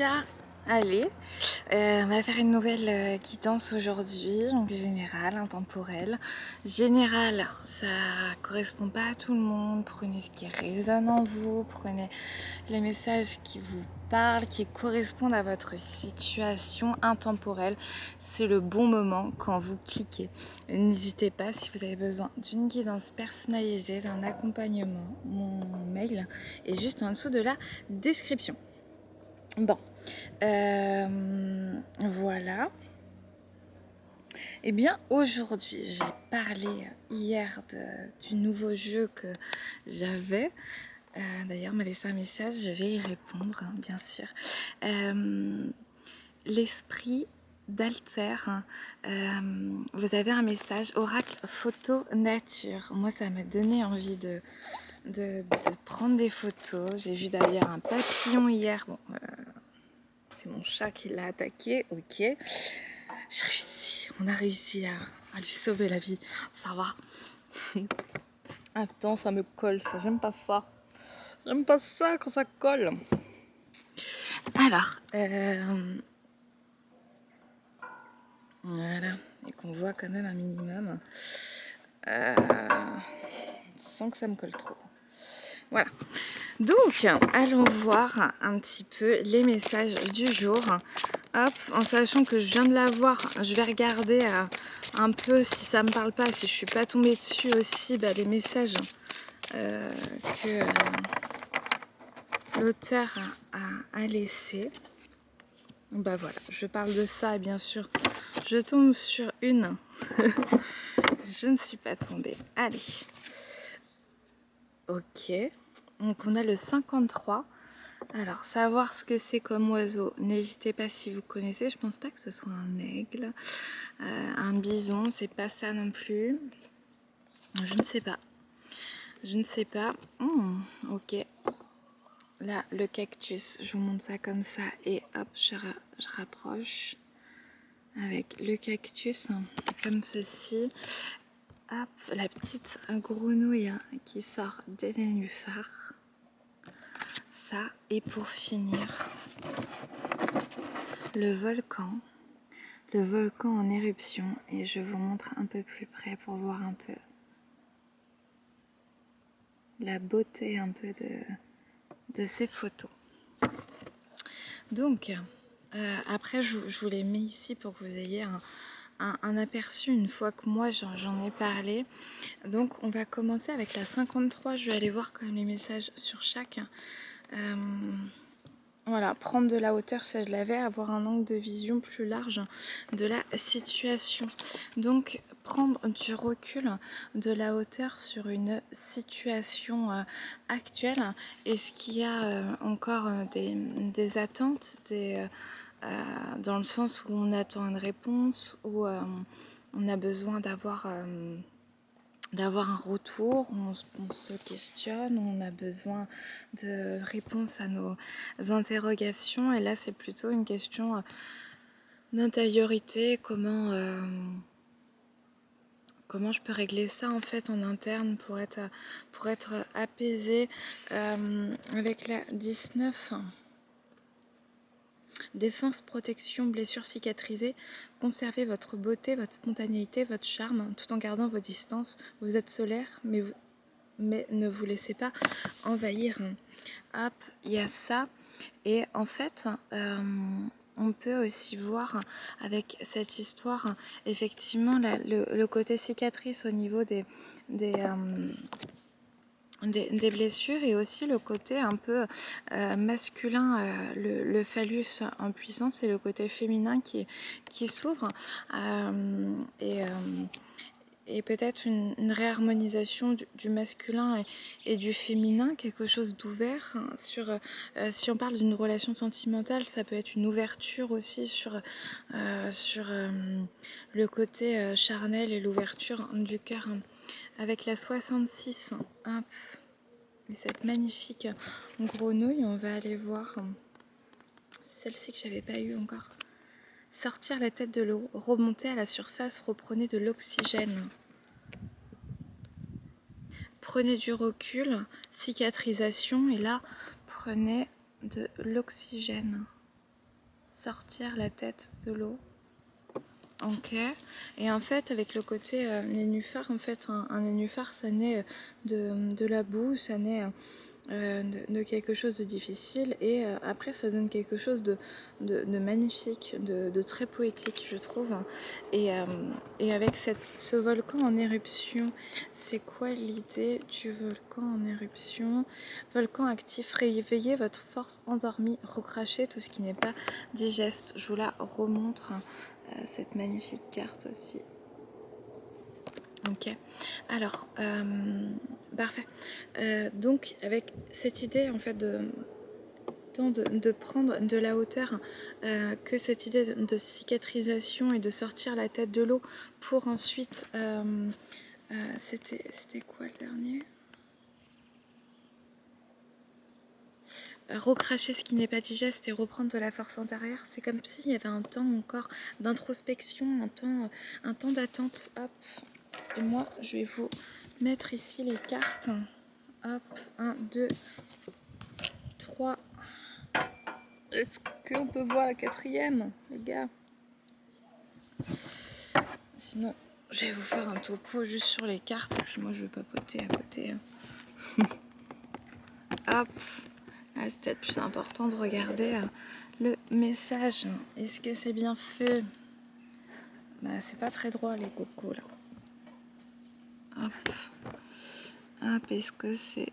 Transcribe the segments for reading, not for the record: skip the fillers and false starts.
Tiens, allez, on va faire une nouvelle guidance aujourd'hui, donc générale, intemporelle. Générale, ça correspond pas à tout le monde, prenez ce qui résonne en vous, prenez les messages qui vous parlent, qui correspondent à votre situation intemporelle. C'est le bon moment quand vous cliquez. N'hésitez pas, si vous avez besoin d'une guidance personnalisée, d'un accompagnement, mon mail est juste en dessous de la description. Bon, voilà. Eh bien, aujourd'hui, j'ai parlé hier du nouveau jeu que j'avais. D'ailleurs, m'a laissé un message, je vais y répondre, hein, bien sûr. L'esprit d'Alter. Vous avez un message, oracle photo nature. Moi, ça m'a donné envie de prendre des photos. J'ai vu d'ailleurs un papillon hier. Bon, c'est mon chat qui l'a attaqué, ok. J'ai réussi, on a réussi à lui sauver la vie, ça va. Attends, ça me colle, ça, j'aime pas ça. J'aime pas ça quand ça colle. Alors, voilà, et qu'on voit quand même un minimum, sans que ça me colle trop. Voilà. Donc, allons voir un petit peu les messages du jour. Hop, en sachant que je viens de l'avoir, je vais regarder un peu si ça me parle pas, si je suis pas tombée dessus aussi, les messages que l'auteur a laissé. Voilà, je parle de ça et bien sûr, je tombe sur une. Je ne suis pas tombée. Allez. Ok. Donc on a le 53. Alors, savoir ce que c'est comme oiseau, n'hésitez pas si vous connaissez. Je pense pas que ce soit un aigle, un bison, c'est pas ça non plus. Je ne sais pas. Je ne sais pas. Ok. Là, le cactus, je vous montre ça comme ça et hop, je rapproche avec le cactus comme ceci. Hop, la petite grenouille qui sort des nénuphars. Ça, et pour finir, le volcan en éruption, et je vous montre un peu plus près pour voir un peu la beauté un peu de ces photos. Donc, après je vous les mets ici pour que vous ayez un aperçu une fois que moi j'en ai parlé. Donc on va commencer avec la 53, je vais aller voir quand même les messages sur chaque. Voilà, prendre de la hauteur, ça je l'avais, avoir un angle de vision plus large de la situation. Donc, prendre du recul, de la hauteur sur une situation actuelle. Est-ce qu'il y a encore des attentes, dans le sens où on attend une réponse, où on a besoin d'avoir un retour, on se questionne, on a besoin de réponses à nos interrogations, et là c'est plutôt une question d'intériorité, comment je peux régler ça en fait en interne pour être apaisée. Avec la 19, défense, protection, blessure cicatrisée, conservez votre beauté, votre spontanéité, votre charme, tout en gardant vos distances. Vous êtes solaire, mais ne vous laissez pas envahir. Hop, il y a ça. Et en fait, on peut aussi voir avec cette histoire, effectivement, le côté cicatrice au niveau des blessures, et aussi le côté un peu masculin, le phallus en puissance, et le côté féminin qui s'ouvre, et peut-être une réharmonisation du masculin et du féminin, quelque chose d'ouvert sur, si on parle d'une relation sentimentale, ça peut être une ouverture aussi sur le côté charnel et l'ouverture du cœur. Avec la 66, hop, et cette magnifique grenouille, on va aller voir celle-ci que j'avais pas eu encore. Sortir la tête de l'eau, remonter à la surface, reprenez de l'oxygène. Prenez du recul, cicatrisation, et là, prenez de l'oxygène. sortir la tête de l'eau. Ok. Et en fait, avec le côté nénuphar, en fait, un nénuphar, ça naît de la boue, ça naît de quelque chose de difficile, et après, ça donne quelque chose de magnifique, de très poétique, je trouve. Et avec ce volcan en éruption, c'est quoi l'idée du volcan en éruption? Volcan actif, réveillez votre force endormie, recrachez tout ce qui n'est pas digeste. Je vous la remontre. Cette magnifique carte aussi. Ok, alors parfait. Donc avec cette idée en fait de prendre de la hauteur, que cette idée de cicatrisation et de sortir la tête de l'eau pour ensuite c'était quoi le dernier? Recracher ce qui n'est pas digeste et reprendre de la force intérieure. C'est comme s'il y avait un temps encore d'introspection, un temps d'attente. Hop. Et moi, je vais vous mettre ici les cartes. Hop, 1, 2, 3. Est-ce qu'on peut voir la quatrième, les gars? Sinon, je vais vous faire un topo juste sur les cartes. Moi, je vais papoter à côté. Hop. Ah, c'est peut-être plus important de regarder le message. Est-ce que c'est bien fait? Bah, c'est pas très droit, les cocos, là. Hop. Hop, est-ce que c'est...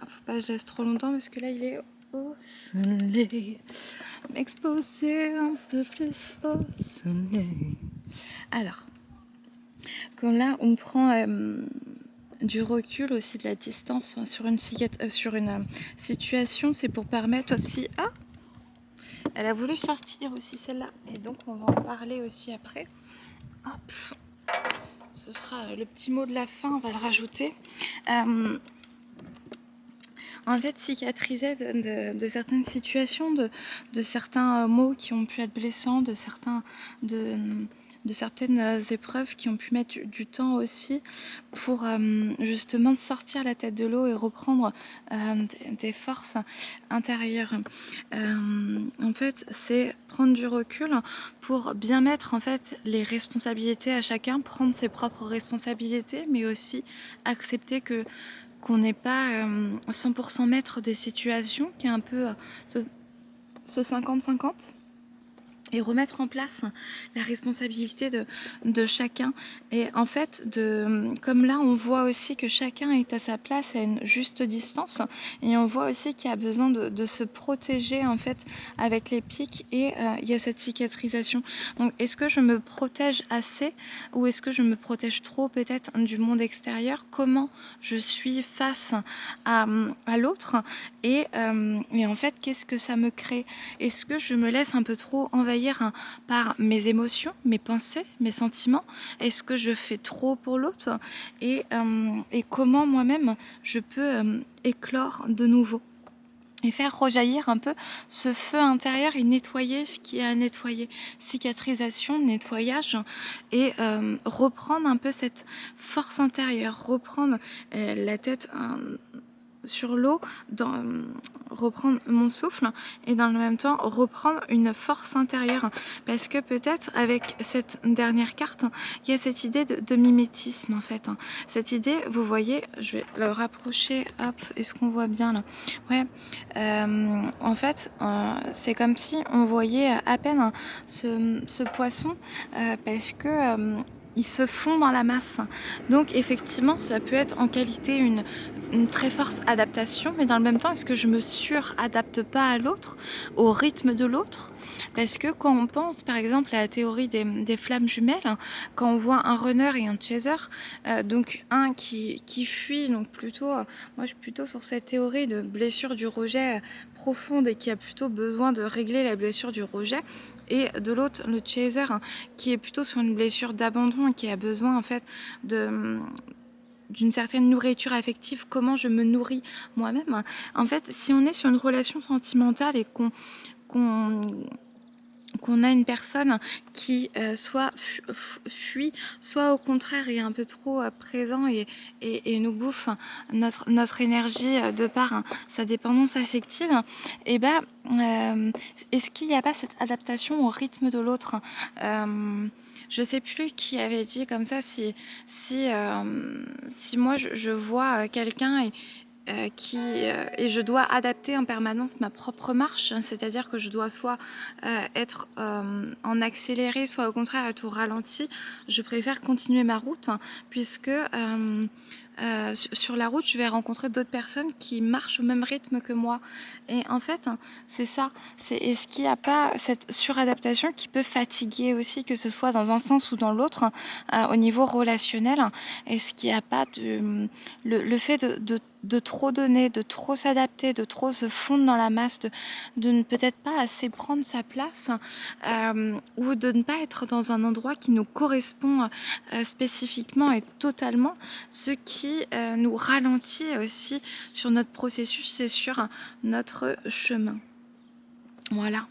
Faut pas que je laisse trop longtemps parce que là, il est au soleil. M'exposer un peu plus au soleil. Alors, comme là, on prend du recul aussi, de la distance sur une situation, c'est pour permettre aussi... Ah, elle a voulu sortir aussi celle-là. Et donc, on va en parler aussi après. Hop. Ce sera le petit mot de la fin, on va le rajouter. En fait, cicatriser de certaines situations, de certains mots qui ont pu être blessants, de certaines épreuves qui ont pu mettre du temps aussi pour justement sortir la tête de l'eau et reprendre des forces intérieures. En fait, c'est prendre du recul pour bien mettre en fait les responsabilités à chacun, prendre ses propres responsabilités, mais aussi accepter qu'on n'est pas 100% maître des situations, qui est un peu ce 50-50, et remettre en place la responsabilité de chacun. Et en fait, comme là, on voit aussi que chacun est à sa place à une juste distance, et on voit aussi qu'il y a besoin de se protéger en fait avec les pics, et il y a cette cicatrisation. Donc, est-ce que je me protège assez, ou est-ce que je me protège trop peut-être du monde extérieur? Comment je suis face à l'autre, et en fait, qu'est-ce que ça me crée? Est-ce que je me laisse un peu trop envahir par mes émotions, mes pensées, mes sentiments? Est-ce que je fais trop pour l'autre? Et comment moi-même je peux éclore de nouveau et faire rejaillir un peu ce feu intérieur et nettoyer ce qui est à nettoyer. Cicatrisation, nettoyage, et reprendre un peu cette force intérieure, reprendre la tête sur l'eau, reprendre mon souffle, et dans le même temps reprendre une force intérieure, parce que peut-être avec cette dernière carte, il y a cette idée de mimétisme en fait. Cette idée, vous voyez, je vais le rapprocher. Hop, est-ce qu'on voit bien là? Ouais. En fait, c'est comme si on voyait à peine ce poisson, parce que ils se fond dans la masse. Donc effectivement, ça peut être en qualité une très forte adaptation, mais dans le même temps, est-ce que je me suradapte pas à l'autre, au rythme de l'autre? Parce que quand on pense par exemple à la théorie des flammes jumelles, quand on voit un runner et un chaser, donc un qui fuit, donc plutôt, moi je suis plutôt sur cette théorie de blessure du rejet profonde, et qui a plutôt besoin de régler la blessure du rejet, et de l'autre le chaser qui est plutôt sur une blessure d'abandon et qui a besoin en fait d'une certaine nourriture affective. Comment je me nourris moi-même? En fait, si on est sur une relation sentimentale et qu'on qu'on a une personne qui soit fuit, soit au contraire est un peu trop présent et nous bouffe notre énergie de par sa dépendance affective, et ben est-ce qu'il n'y a pas cette adaptation au rythme de l'autre? Je sais plus qui avait dit comme ça, si moi je vois quelqu'un et je dois adapter en permanence ma propre marche, c'est-à-dire que je dois soit être en accéléré, soit au contraire être au ralenti. Je préfère continuer ma route, puisque sur la route, je vais rencontrer d'autres personnes qui marchent au même rythme que moi. Et en fait, c'est ça. Est-ce qu'il n'y a pas cette suradaptation qui peut fatiguer aussi, que ce soit dans un sens ou dans l'autre, au niveau relationnel? Est-ce qu'il n'y a pas le fait de trop donner, de trop s'adapter, de trop se fondre dans la masse, de ne peut-être pas assez prendre sa place, ou de ne pas être dans un endroit qui nous correspond spécifiquement et totalement, ce qui nous ralentit aussi sur notre processus et sur notre chemin. Voilà,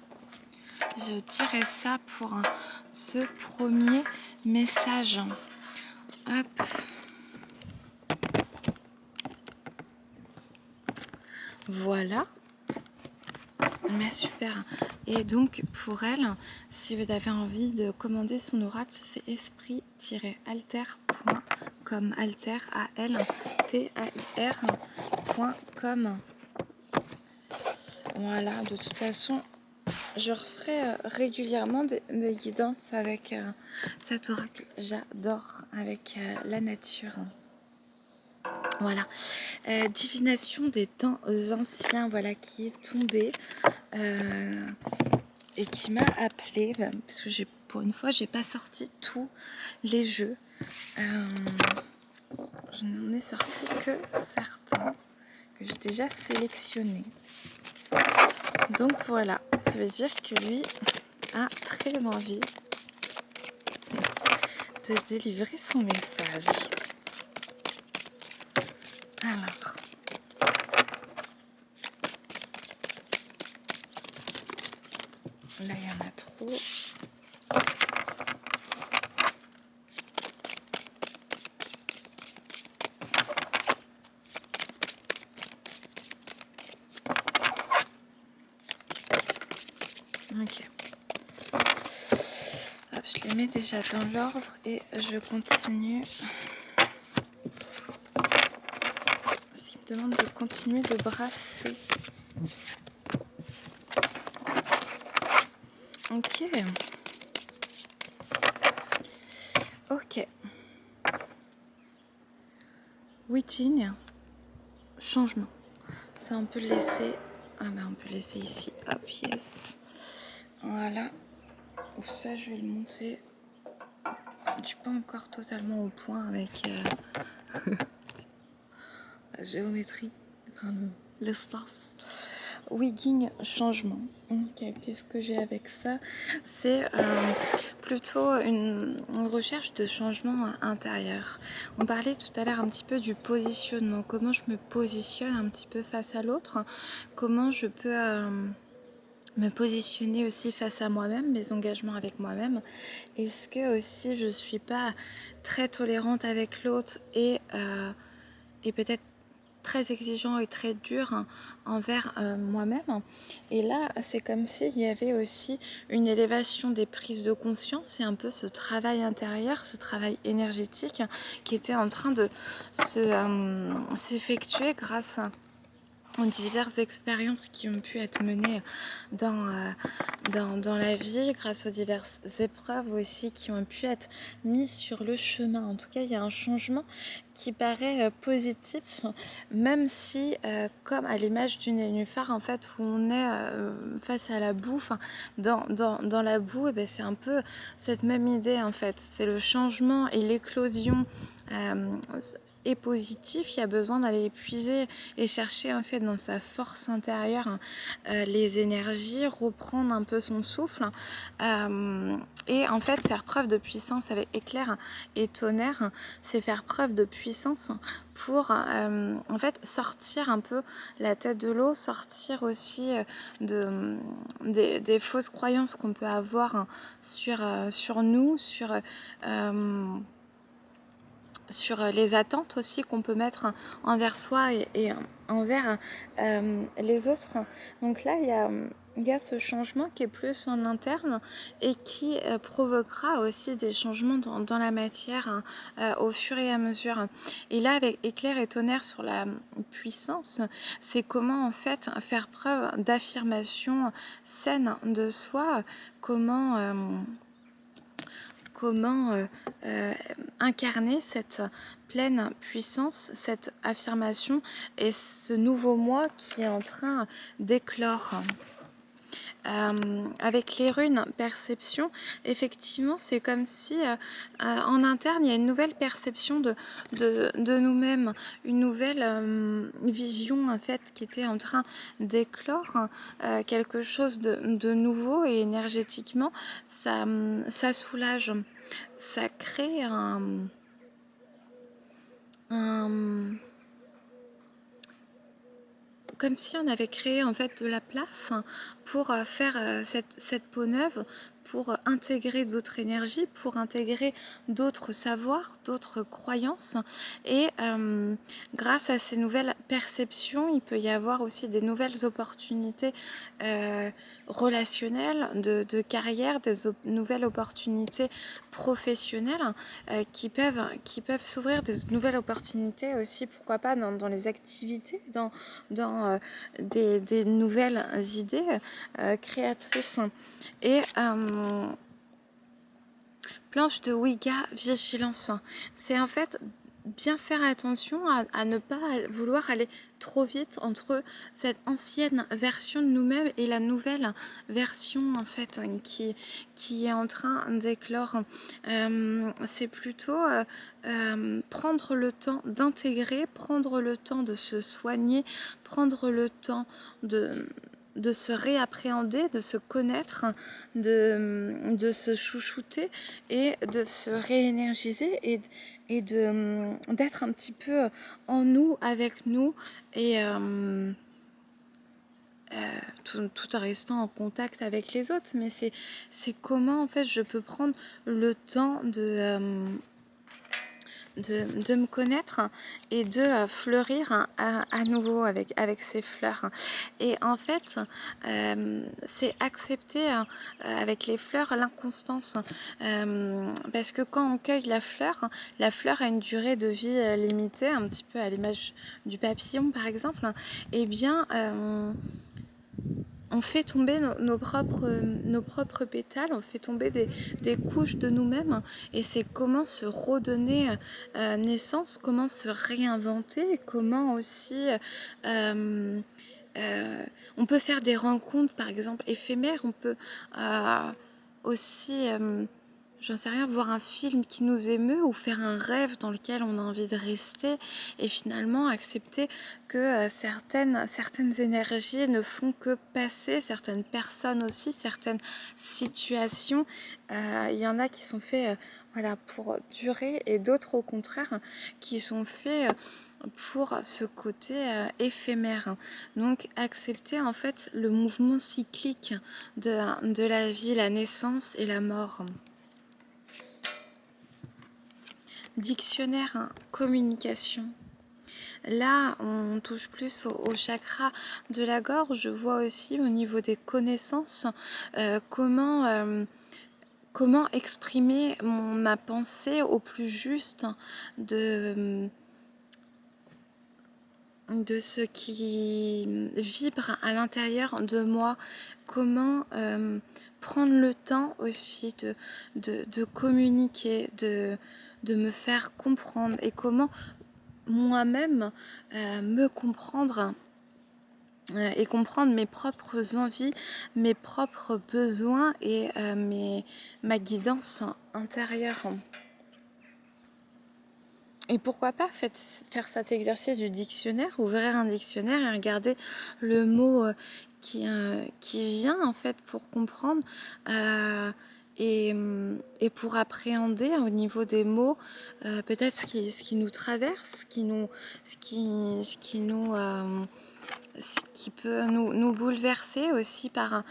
je dirais ça pour ce premier message. Hop. Voilà. Mais super. Et donc pour elle, si vous avez envie de commander son oracle, c'est esprit-alter.com. Alter, ALTAIR.com. Voilà, de toute façon, je referai régulièrement des guidances avec cet oracle. J'adore, avec la nature. Voilà, divination des temps anciens, voilà, qui est tombée et qui m'a appelée, parce que pour une fois, j'ai pas sorti tous les jeux. Je n'en ai sorti que certains que j'ai déjà sélectionnés. Donc voilà, ça veut dire que lui a très envie de délivrer son message. Alors, là il y en a trop. Ok. Hop, je les mets déjà dans l'ordre et je continue. Il me demande de continuer de brasser. Ok. Ok. Witching. Changement. Ça, on peut le laisser. Ah ben, on peut le laisser ici. Hop, yes. Voilà. Ou ça, je vais le monter. Je suis pas encore totalement au point avec la géométrie, enfin, l'espace. Wigging, changement. Ok, qu'est-ce que j'ai avec ça? C'est plutôt une recherche de changement intérieur. On parlait tout à l'heure un petit peu du positionnement, comment je me positionne un petit peu face à l'autre, comment je peux me positionner aussi face à moi-même, mes engagements avec moi-même. Est-ce que aussi je suis pas très tolérante avec l'autre et peut-être très exigeant et très dur envers moi-même. Et là, c'est comme s'il y avait aussi une élévation des prises de confiance et un peu ce travail intérieur, ce travail énergétique qui était en train de s'effectuer grâce aux diverses expériences qui ont pu être menées dans la vie, grâce aux diverses épreuves aussi qui ont pu être mises sur le chemin. En tout cas, il y a un changement qui paraît positif, même si, comme à l'image du nénuphar, en fait, où on est face à la boue, dans la boue, et ben, c'est un peu cette même idée, en fait. C'est le changement et l'éclosion et positif, il y a besoin d'aller puiser et chercher en fait dans sa force intérieure les énergies, reprendre un peu son souffle et en fait faire preuve de puissance avec éclair et tonnerre, c'est faire preuve de puissance pour en fait sortir un peu la tête de l'eau, sortir aussi des fausses croyances qu'on peut avoir sur nous, sur les attentes aussi qu'on peut mettre envers soi et envers les autres. Donc là, il y a ce changement qui est plus en interne et qui provoquera aussi des changements dans la matière au fur et à mesure. Et là, avec éclair et tonnerre sur la puissance, c'est comment en fait faire preuve d'affirmation saine de soi, comment incarner cette pleine puissance, cette affirmation et ce nouveau moi qui est en train d'éclore. Avec les runes perception, effectivement, c'est comme si en interne, il y a une nouvelle perception de nous-mêmes, une nouvelle vision en fait qui était en train d'éclore, quelque chose de nouveau et énergétiquement, ça soulage, ça crée un comme si on avait créé en fait de la place pour faire cette peau neuve, pour intégrer d'autres énergies, pour intégrer d'autres savoirs, d'autres croyances. Et grâce à ces nouvelles perceptions, il peut y avoir aussi des nouvelles opportunités relationnelles, de carrière, nouvelles opportunités professionnelles qui peuvent s'ouvrir, des nouvelles opportunités aussi, pourquoi pas dans les activités, dans des nouvelles idées créatrices. Et planche de Ouija, vigilance. C'est en fait bien faire attention à ne pas vouloir aller trop vite entre cette ancienne version de nous-mêmes et la nouvelle version en fait qui est en train d'éclore. C'est plutôt prendre le temps d'intégrer, prendre le temps de se soigner, prendre le temps de se réappréhender, de se connaître, de se chouchouter et de se réénergiser et d'être un petit peu en nous, avec nous et tout en restant en contact avec les autres. Mais c'est comment en fait je peux prendre le temps de me connaître et de fleurir à nouveau avec ces fleurs. Et en fait, c'est accepter avec les fleurs l'inconstance. Parce que quand on cueille la fleur a une durée de vie limitée, un petit peu à l'image du papillon par exemple. Et bien, on fait tomber nos propres pétales, on fait tomber des couches de nous-mêmes et c'est comment se redonner naissance, comment se réinventer, comment aussi on peut faire des rencontres par exemple éphémères, on peut aussi j'en sais rien, voir un film qui nous émeut ou faire un rêve dans lequel on a envie de rester et finalement accepter que certaines énergies ne font que passer, certaines personnes aussi, certaines situations. Il y en a qui sont faits voilà, pour durer et d'autres au contraire qui sont faits pour ce côté éphémère. Donc accepter en fait le mouvement cyclique de la vie, la naissance et la mort. Dictionnaire, communication. Là, on touche plus au chakra de la gorge. Je vois aussi au niveau des connaissances comment exprimer ma pensée au plus juste de ce qui vibre à l'intérieur de moi. Comment prendre le temps aussi de communiquer, de me faire comprendre et comment moi-même me comprendre et comprendre mes propres envies, mes propres besoins et ma guidance intérieure. Et pourquoi pas faire cet exercice du dictionnaire, ouvrir un dictionnaire et regarder le mot qui vient en fait pour comprendre et pour appréhender au niveau des mots peut-être ce qui nous traverse, ce qui peut nous bouleverser aussi par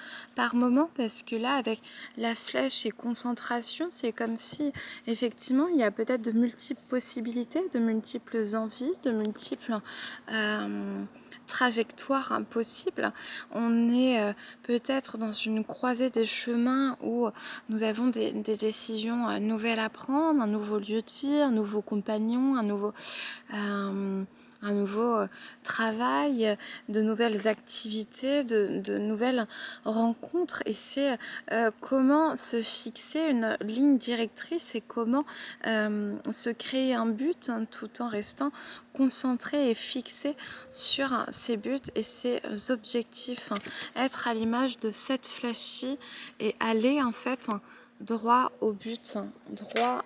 moment, parce que là, avec la flèche et concentration, c'est comme si, effectivement, il y a peut-être de multiples possibilités, de multiples envies, de multiples trajectoires possibles. On est peut-être dans une croisée des chemins où nous avons des décisions nouvelles à prendre, un nouveau lieu de vie, un nouveau compagnon, un nouveau travail, de nouvelles activités, de nouvelles rencontres. Et c'est comment se fixer une ligne directrice et comment se créer un but tout en restant concentré et fixé sur ses buts et ses objectifs. Être à l'image de cette flèche et aller en fait droit au but, droit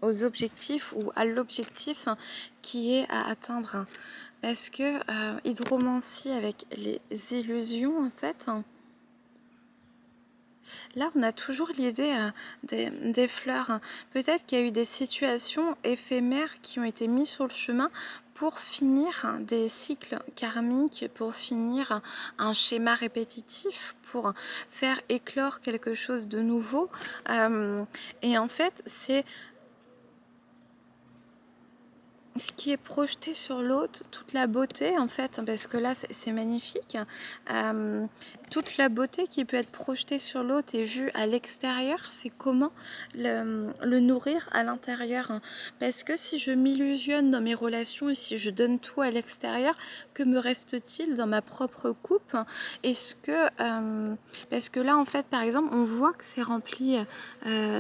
aux objectifs ou à l'objectif qui est à atteindre. Parce que hydromancie avec les illusions, en fait, là on a toujours l'idée des fleurs. Peut-être qu'il y a eu des situations éphémères qui ont été mises sur le chemin pour finir des cycles karmiques, pour finir un schéma répétitif, pour faire éclore quelque chose de nouveau. Et en fait, c'est ce qui est projeté sur l'autre, toute la beauté en fait, parce que là c'est magnifique, toute la beauté qui peut être projetée sur l'autre et vue à l'extérieur, c'est comment le nourrir à l'intérieur. Parce que si je m'illusionne dans mes relations et si je donne tout à l'extérieur, que me reste-t-il dans ma propre coupe? Est-ce que parce que là en fait par exemple on voit que c'est rempli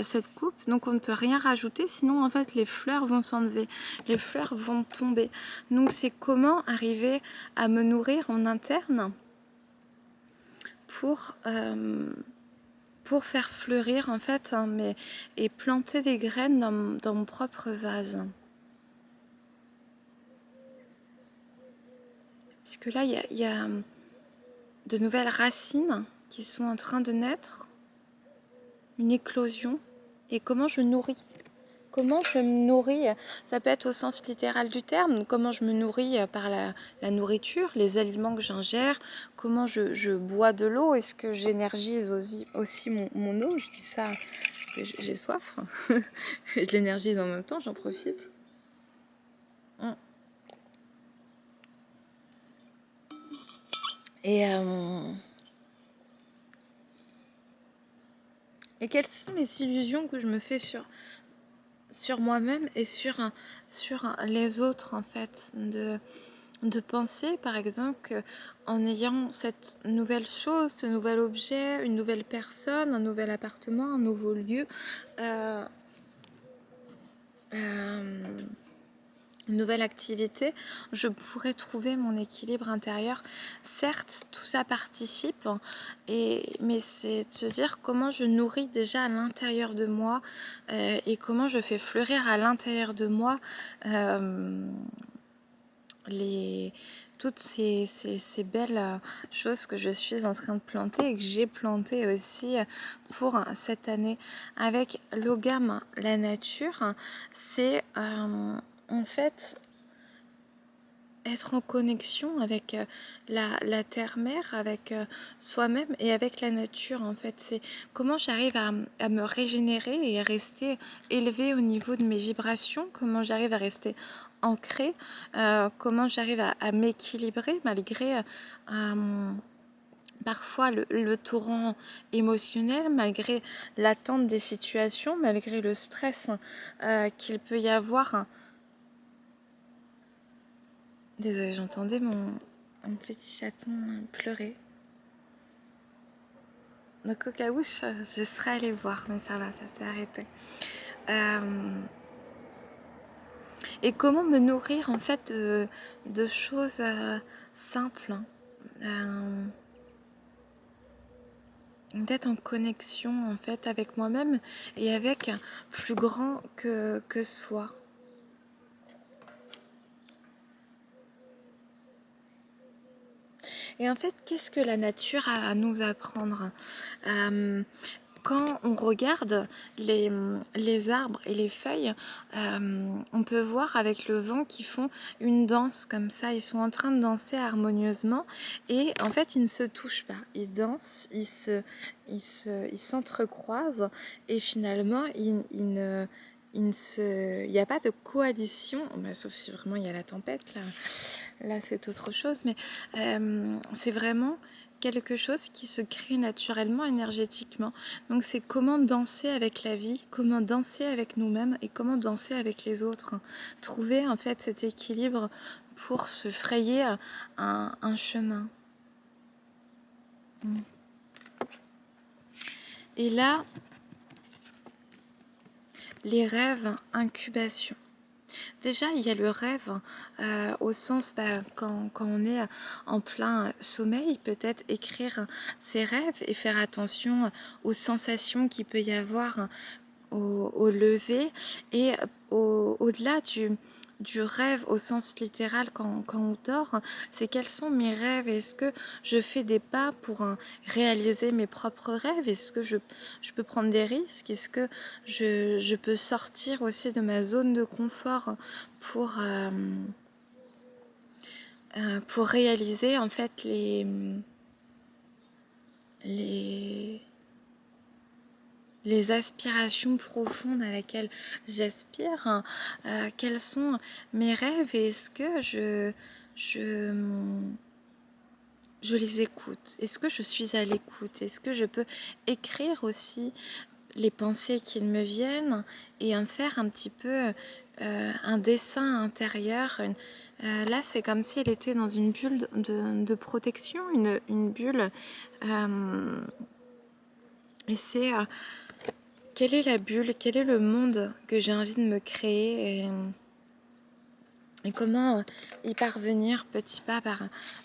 cette coupe, donc on ne peut rien rajouter, sinon en fait les fleurs vont s'enlever, les fleurs vont tomber. Donc c'est comment arriver à me nourrir en interne pour faire fleurir en fait et planter des graines dans mon propre vase. Puisque là il y a de nouvelles racines qui sont en train de naître, une éclosion, et comment je nourris. Comment je me nourris, ça peut être au sens littéral du terme, comment je me nourris par la nourriture, les aliments que j'ingère, comment je bois de l'eau, est-ce que j'énergise aussi mon eau, je dis ça parce que j'ai soif, je l'énergise en même temps, j'en profite. Et quelles sont les illusions que je me fais sur moi-même et sur les autres en fait, de penser par exemple qu'en ayant cette nouvelle chose, ce nouvel objet, une nouvelle personne, un nouvel appartement, un nouveau lieu, une nouvelle activité, je pourrais trouver mon équilibre intérieur. Certes, tout ça participe, mais c'est de se dire comment je nourris déjà à l'intérieur de moi et comment je fais fleurir à l'intérieur de moi toutes ces belles choses que je suis en train de planter et que j'ai plantées aussi pour cette année. Avec Logam, la nature, c'est en fait être en connexion avec la terre-mère, avec soi-même et avec la nature. En fait, c'est comment j'arrive à me régénérer et à rester élevée au niveau de mes vibrations, comment j'arrive à rester ancrée, comment j'arrive à m'équilibrer malgré parfois le torrent émotionnel, malgré l'attente des situations, malgré le stress qu'il peut y avoir. Désolée, j'entendais mon petit chaton pleurer. Donc au cas où, je serais allée voir, mais ça va, ça s'est arrêté. Et comment me nourrir en fait de choses simples. d'être en connexion en fait avec moi-même et avec un plus grand que soi. Et en fait, qu'est-ce que la nature a à nous apprendre? Quand on regarde les arbres et les feuilles, on peut voir avec le vent qu'ils font une danse comme ça. Ils sont en train de danser harmonieusement et en fait, ils ne se touchent pas. Ils dansent, ils s'entrecroisent et finalement, il n'y a pas de coalition, bah, sauf si vraiment il y a la tempête, là c'est autre chose, mais c'est vraiment quelque chose qui se crée naturellement, énergétiquement. Donc c'est comment danser avec la vie, comment danser avec nous-mêmes et comment danser avec les autres. Trouver en fait cet équilibre pour se frayer un chemin. Et là, les rêves, incubation. Déjà, il y a le rêve au sens, quand on est en plein sommeil, peut-être écrire ses rêves et faire attention aux sensations qu'il peut y avoir au lever et au-delà du rêve au sens littéral quand on dort, c'est quels sont mes rêves, est-ce que je fais des pas pour réaliser mes propres rêves, est-ce que je peux prendre des risques, est-ce que je peux sortir aussi de ma zone de confort pour réaliser en fait les les aspirations profondes à laquelle j'aspire, quels sont mes rêves et est-ce que je, je les écoute? Est-ce que je suis à l'écoute? Est-ce que je peux écrire aussi les pensées qui me viennent et en faire un petit peu un dessin intérieur? Là, c'est comme si elle était dans une bulle de protection, une bulle. Et c'est quelle est la bulle, quel est le monde que j'ai envie de me créer et comment y parvenir petit pas par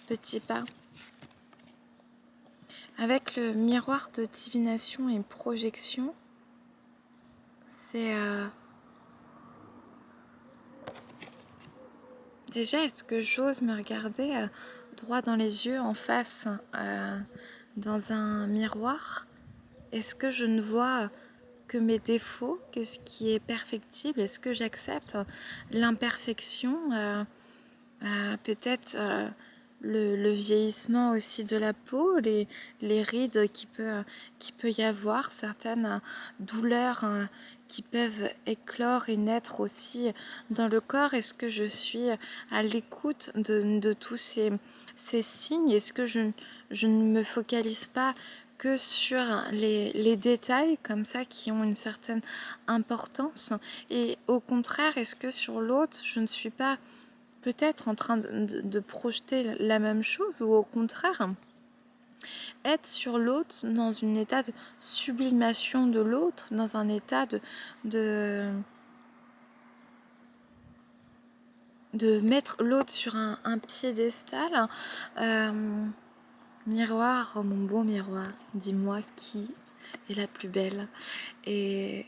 petit pas. Avec le miroir de divination et projection, c'est déjà, est-ce que j'ose me regarder droit dans les yeux, en face, dans un miroir? Est-ce que je ne vois que mes défauts, que ce qui est perfectible? Est-ce que j'accepte l'imperfection, peut-être le vieillissement aussi de la peau, les rides qui peut y avoir, certaines douleurs qui peuvent éclore et naître aussi dans le corps? Est-ce que je suis à l'écoute de tous ces signes? Est-ce que je ne me focalise pas que sur les détails comme ça qui ont une certaine importance? Et au contraire, est-ce que sur l'autre, je ne suis pas peut-être en train de projeter la même chose, ou au contraire être sur l'autre dans un état de sublimation de l'autre, dans un état de, de mettre l'autre sur un piédestal. Miroir, oh mon beau miroir, dis-moi qui est la plus belle. Et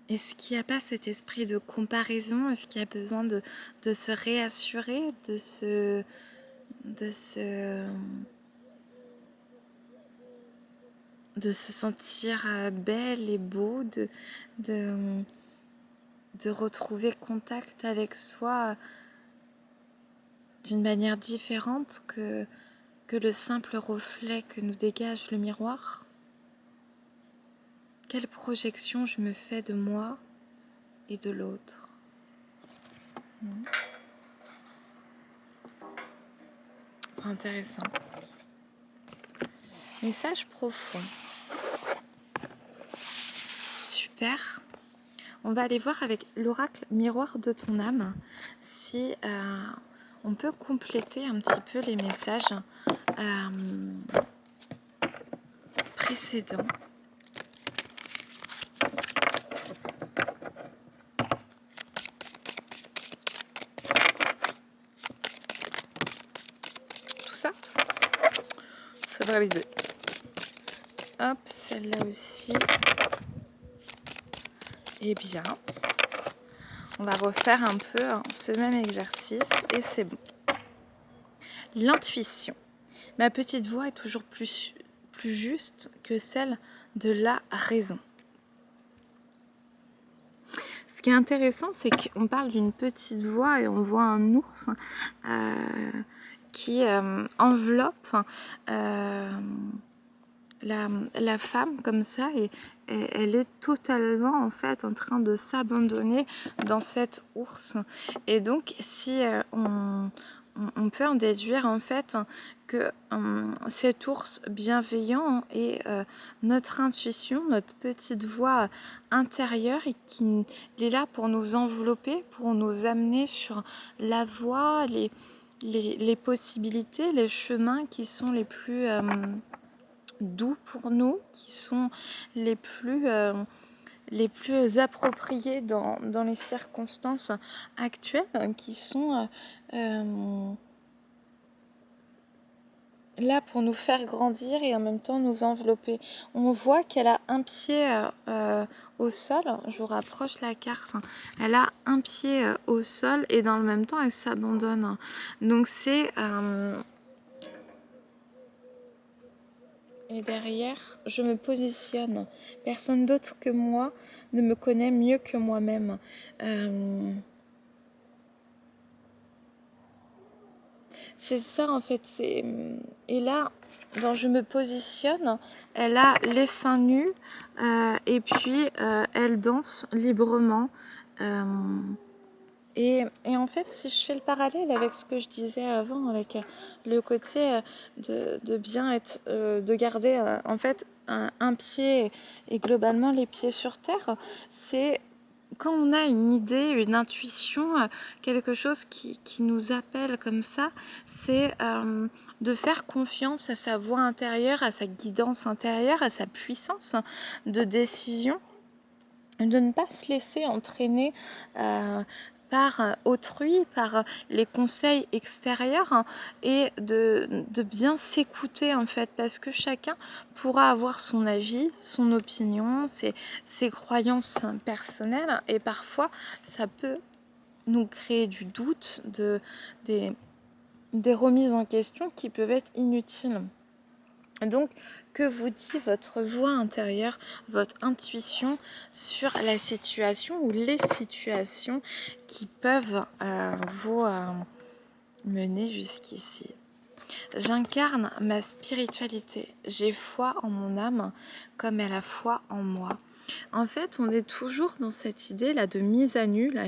est-ce qu'il n'y a pas cet esprit de comparaison? Est-ce qu'il y a besoin de se réassurer, de se sentir belle et beau, de, de retrouver contact avec soi d'une manière différente que le simple reflet que nous dégage le miroir? Quelle projection je me fais de moi et de l'autre? C'est intéressant. Message profond. Super. On va aller voir avec l'oracle miroir de ton âme si on peut compléter un petit peu les messages précédents. Tout ça, c'est validé. Hop, celle-là aussi. Et bien, on va refaire un peu ce même exercice et c'est bon. L'intuition. Ma petite voix est toujours plus juste que celle de la raison. Ce qui est intéressant, c'est qu'on parle d'une petite voix et on voit un ours qui enveloppe la femme comme ça et elle est totalement en fait en train de s'abandonner dans cet ours. Et donc si on peut en déduire en fait que cet ours bienveillant est notre intuition, notre petite voix intérieure et qui est là pour nous envelopper, pour nous amener sur la voie, les possibilités, les chemins qui sont les plus doux pour nous, qui sont les plus appropriés dans les circonstances actuelles, qui sont là pour nous faire grandir et en même temps nous envelopper. On voit qu'elle a un pied au sol, je vous rapproche la carte, elle a un pied au sol et dans le même temps elle s'abandonne. Donc c'est... Et derrière, je me positionne. Personne d'autre que moi ne me connaît mieux que moi-même. C'est ça en fait. Et là, quand je me positionne, elle a les seins nus et puis elle danse librement. Et en fait, si je fais le parallèle avec ce que je disais avant, avec le côté de bien être, de garder en fait un pied et globalement les pieds sur terre, c'est quand on a une idée, une intuition, quelque chose qui nous appelle comme ça, c'est de faire confiance à sa voix intérieure, à sa guidance intérieure, à sa puissance de décision, de ne pas se laisser entraîner par autrui, par les conseils extérieurs et de bien s'écouter en fait parce que chacun pourra avoir son avis, son opinion, ses croyances personnelles et parfois ça peut nous créer du doute, des remises en question qui peuvent être inutiles. Donc, que vous dit votre voix intérieure, votre intuition sur la situation ou les situations qui peuvent vous mener jusqu'ici? J'incarne ma spiritualité. J'ai foi en mon âme comme elle a foi en moi. En fait, on est toujours dans cette idée là de mise à nu. Là,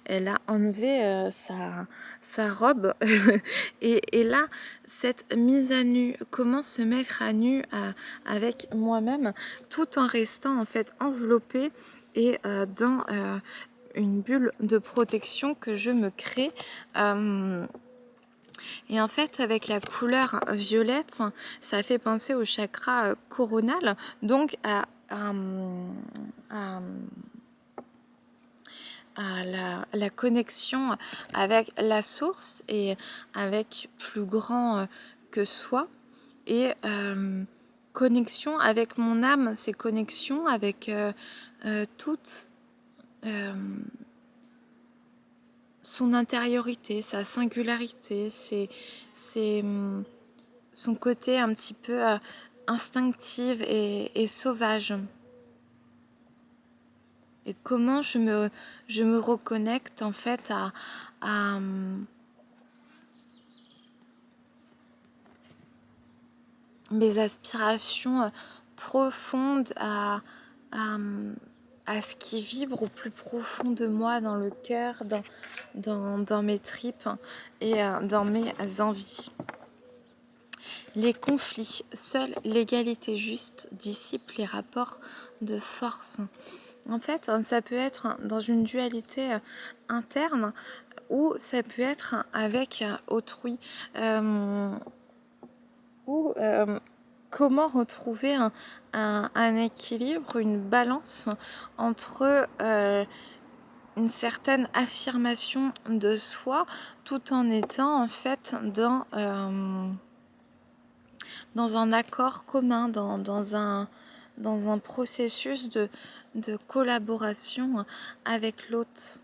elle a enlevé sa robe et là, cette mise à nu, comment se mettre à nu avec moi-même, tout en restant en fait enveloppée et dans une bulle de protection que je me crée. Et en fait, avec la couleur violette, ça fait penser au chakra coronal, donc à la connexion avec la source et avec plus grand que soi. Et connexion avec mon âme, c'est connexion avec toute son intériorité, sa singularité, c'est son côté un petit peu instinctif et sauvage. Et comment je me reconnecte en fait à mes aspirations profondes, à ce qui vibre au plus profond de moi, dans le cœur, dans mes tripes et dans mes envies. Les conflits, seule l'égalité juste dissipe les rapports de force. En fait, ça peut être dans une dualité interne ou ça peut être avec autrui. Ou comment retrouver un équilibre, une balance entre une certaine affirmation de soi tout en étant en fait dans un accord commun, dans un processus de collaboration avec l'autre.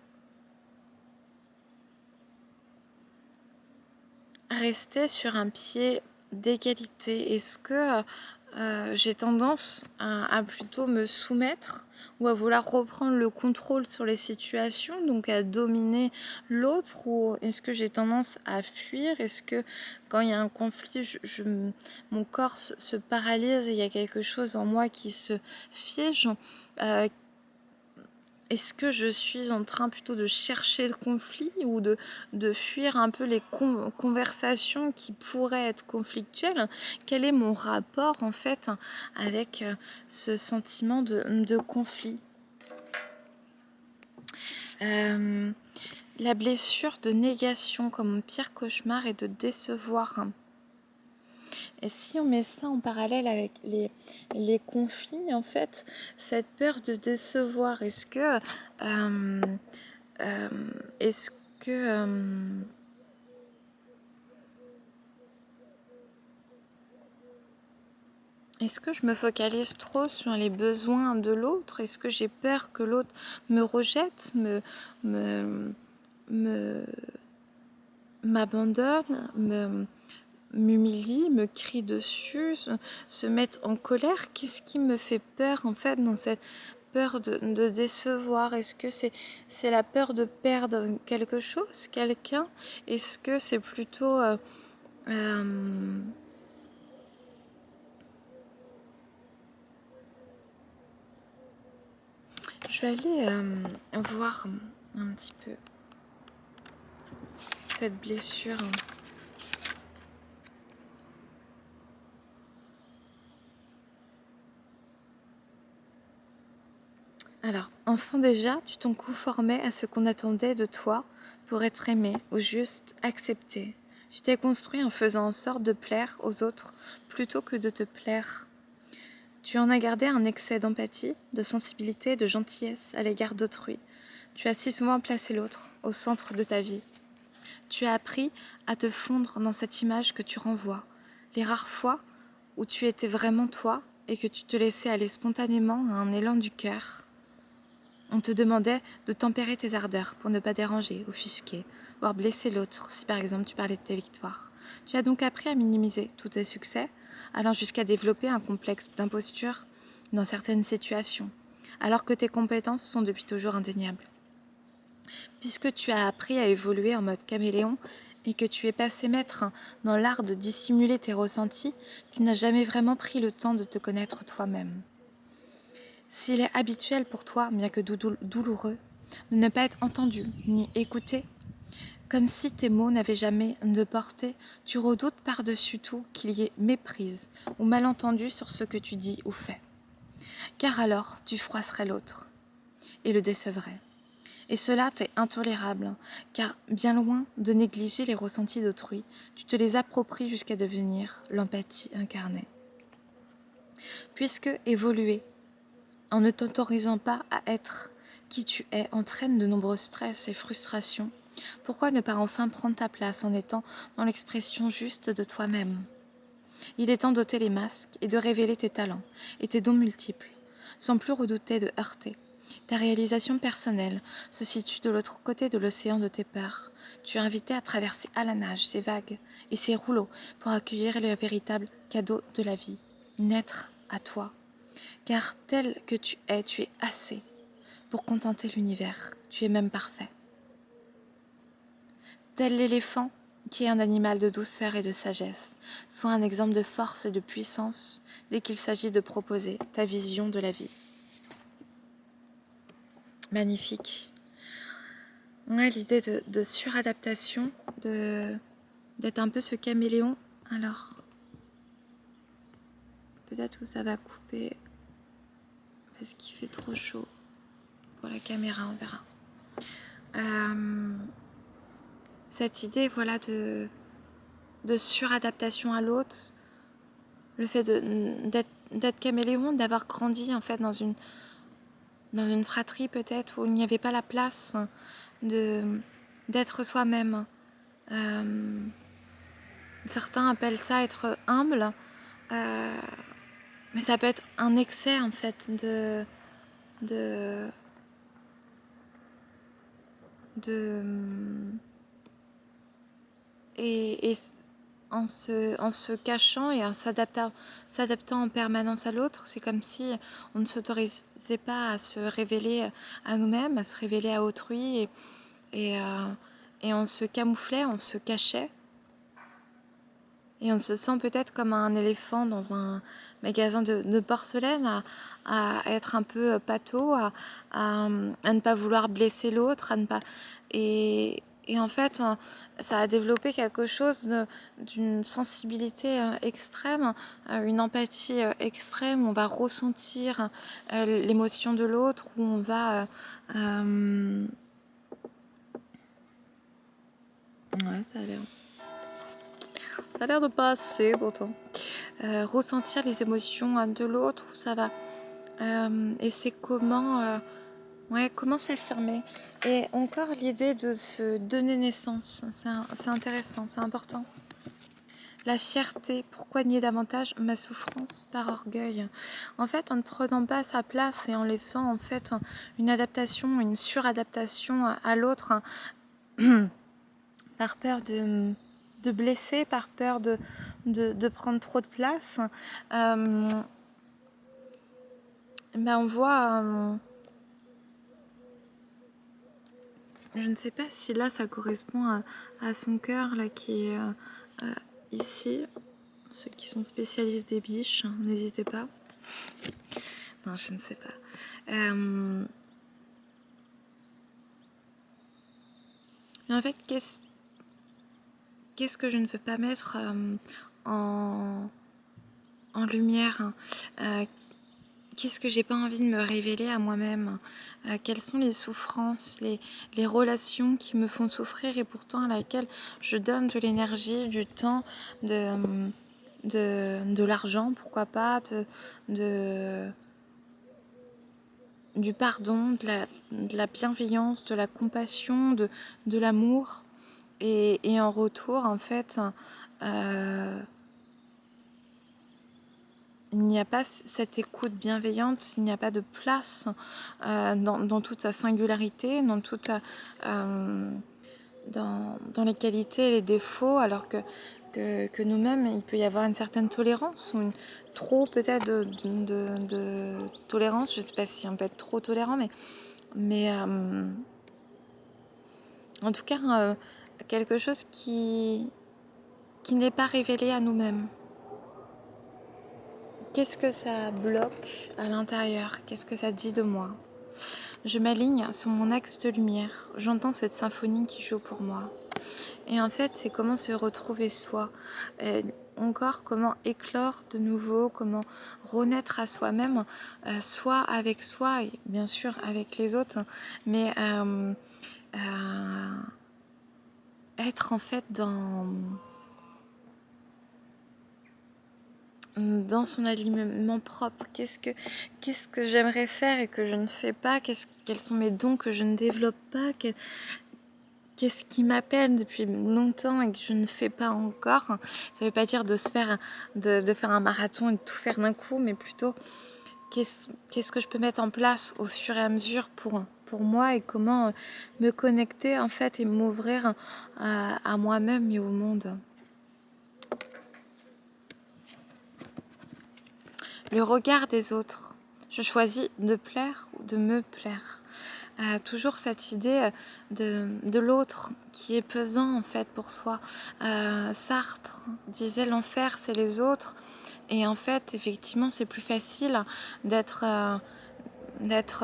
Rester sur un pied d'égalité. Est-ce que j'ai tendance à plutôt me soumettre ou à vouloir reprendre le contrôle sur les situations, donc à dominer l'autre, ou est-ce que j'ai tendance à fuir? Est-ce que quand il y a un conflit, mon corps se paralyse et il y a quelque chose en moi qui se fige? Est-ce que je suis en train plutôt de chercher le conflit ou de fuir un peu les conversations qui pourraient être conflictuelles? Quel est mon rapport en fait avec ce sentiment de conflit? La blessure de négation comme mon pire cauchemar est de décevoir. Et si on met ça en parallèle avec les conflits, en fait, cette peur de décevoir, est-ce que est-ce que est-ce que je me focalise trop sur les besoins de l'autre? Est-ce que j'ai peur que l'autre me rejette, me, m'abandonne, m'humilie, me crie dessus, se mette en colère? Qu'est-ce qui me fait peur en fait dans cette peur de décevoir? Est-ce que c'est la peur de perdre quelque chose, quelqu'un? Est-ce que c'est plutôt je vais aller voir un petit peu cette blessure. Alors, enfant déjà, tu t'en conformais à ce qu'on attendait de toi pour être aimé ou juste accepté. Tu t'es construit en faisant en sorte de plaire aux autres plutôt que de te plaire. Tu en as gardé un excès d'empathie, de sensibilité, de gentillesse à l'égard d'autrui. Tu as si souvent placé l'autre au centre de ta vie. Tu as appris à te fondre dans cette image que tu renvoies. Les rares fois où tu étais vraiment toi et que tu te laissais aller spontanément à un élan du cœur. On te demandait de tempérer tes ardeurs pour ne pas déranger, offusquer, voire blesser l'autre si par exemple tu parlais de tes victoires. Tu as donc appris à minimiser tous tes succès, allant jusqu'à développer un complexe d'imposture dans certaines situations, alors que tes compétences sont depuis toujours indéniables. Puisque tu as appris à évoluer en mode caméléon et que tu es passé maître dans l'art de dissimuler tes ressentis, tu n'as jamais vraiment pris le temps de te connaître toi-même. S'il est habituel pour toi, bien que douloureux, de ne pas être entendu ni écouté, comme si tes mots n'avaient jamais de portée, tu redoutes par-dessus tout qu'il y ait méprise ou malentendu sur ce que tu dis ou fais. Car alors, tu froisserais l'autre et le décevrais. Et cela t'est intolérable, car bien loin de négliger les ressentis d'autrui, tu te les appropries jusqu'à devenir l'empathie incarnée. Puisque évoluer en ne t'autorisant pas à être qui tu es entraîne de nombreux stress et frustrations, pourquoi ne pas enfin prendre ta place en étant dans l'expression juste de toi-même? Il est temps d'ôter les masques et de révéler tes talents et tes dons multiples, sans plus redouter de heurter. Ta réalisation personnelle se situe de l'autre côté de l'océan de tes peurs. Tu es invité à traverser à la nage ces vagues et ces rouleaux pour accueillir le véritable cadeau de la vie, naître à toi. Car tel que tu es assez pour contenter l'univers. Tu es même parfait. Tel l'éléphant, qui est un animal de douceur et de sagesse, soit un exemple de force et de puissance dès qu'il s'agit de proposer ta vision de la vie. Magnifique. Ouais, l'idée de suradaptation, d'être un peu ce caméléon. Alors, peut-être que ça va couper parce qu'il fait trop chaud pour la caméra, on verra. Cette idée, voilà, de suradaptation à l'autre, le fait d'être caméléon, d'avoir grandi en fait dans une fratrie peut-être où il n'y avait pas la place d'être soi-même. Certains appellent ça être humble. Mais ça peut être un excès en fait de, de et en se cachant et en s'adaptant en permanence à l'autre, c'est comme si on ne s'autorisait pas à se révéler à nous-mêmes, à se révéler à autrui, et, euh, et on se camouflait, on se cachait. Et on se sent peut-être comme un éléphant dans un magasin de porcelaine, à être un peu pâteau, à ne pas vouloir blesser l'autre, à ne pas... Et en fait, ça a développé quelque chose d'une sensibilité extrême, une empathie extrême, où on va ressentir l'émotion de l'autre, où on va... Ouais, ça a l'air... Ça a l'air de passer pourtant. Ressentir les émotions de l'autre, où ça va. Et c'est comment s'affirmer. Et encore l'idée de se donner naissance, c'est intéressant, c'est important. La fierté, pourquoi nier davantage ma souffrance par orgueil? En fait, en ne prenant pas sa place et en laissant en fait une adaptation, une suradaptation à l'autre, par peur de blesser, par peur de prendre trop de place, on voit... je ne sais pas si là ça correspond à son cœur là qui est ici. Ceux qui sont spécialistes des biches, n'hésitez pas. Non, je ne sais pas. Mais en fait, qu'est-ce que je ne veux pas mettre en lumière, qu'est-ce que j'ai pas envie de me révéler à moi-même, quelles sont les souffrances, les relations qui me font souffrir et pourtant à laquelle je donne de l'énergie, du temps, de l'argent, pourquoi pas, du pardon, de la bienveillance, de la compassion, de l'amour. Et en retour, en fait, il n'y a pas cette écoute bienveillante, il n'y a pas de place dans toute sa singularité, dans les qualités et les défauts, alors que nous-mêmes, il peut y avoir une certaine tolérance, ou trop peut-être de tolérance. Je ne sais pas si on peut être trop tolérant, mais en tout cas, quelque chose qui n'est pas révélé à nous-mêmes. Qu'est-ce que ça bloque à l'intérieur? Qu'est-ce que ça dit de moi? Je m'aligne sur mon axe de lumière. J'entends cette symphonie qui joue pour moi. Et en fait, c'est comment se retrouver soi. Encore comment éclore de nouveau, comment renaître à soi-même, soit avec soi et bien sûr avec les autres, mais être en fait dans son alignement propre. Qu'est-ce que j'aimerais faire et que je ne fais pas? Quels sont mes dons que je ne développe pas? Qu'est-ce qui m'appelle depuis longtemps et que je ne fais pas encore? Ça ne veut pas dire de faire un marathon et de tout faire d'un coup, mais plutôt qu'est-ce que je peux mettre en place au fur et à mesure pour moi, et comment me connecter en fait et m'ouvrir à moi-même et au monde. Le regard des autres. Je choisis de plaire ou de me plaire. Toujours cette idée de l'autre qui est pesant en fait pour soi. Sartre disait l'enfer c'est les autres, et en fait effectivement c'est plus facile d'être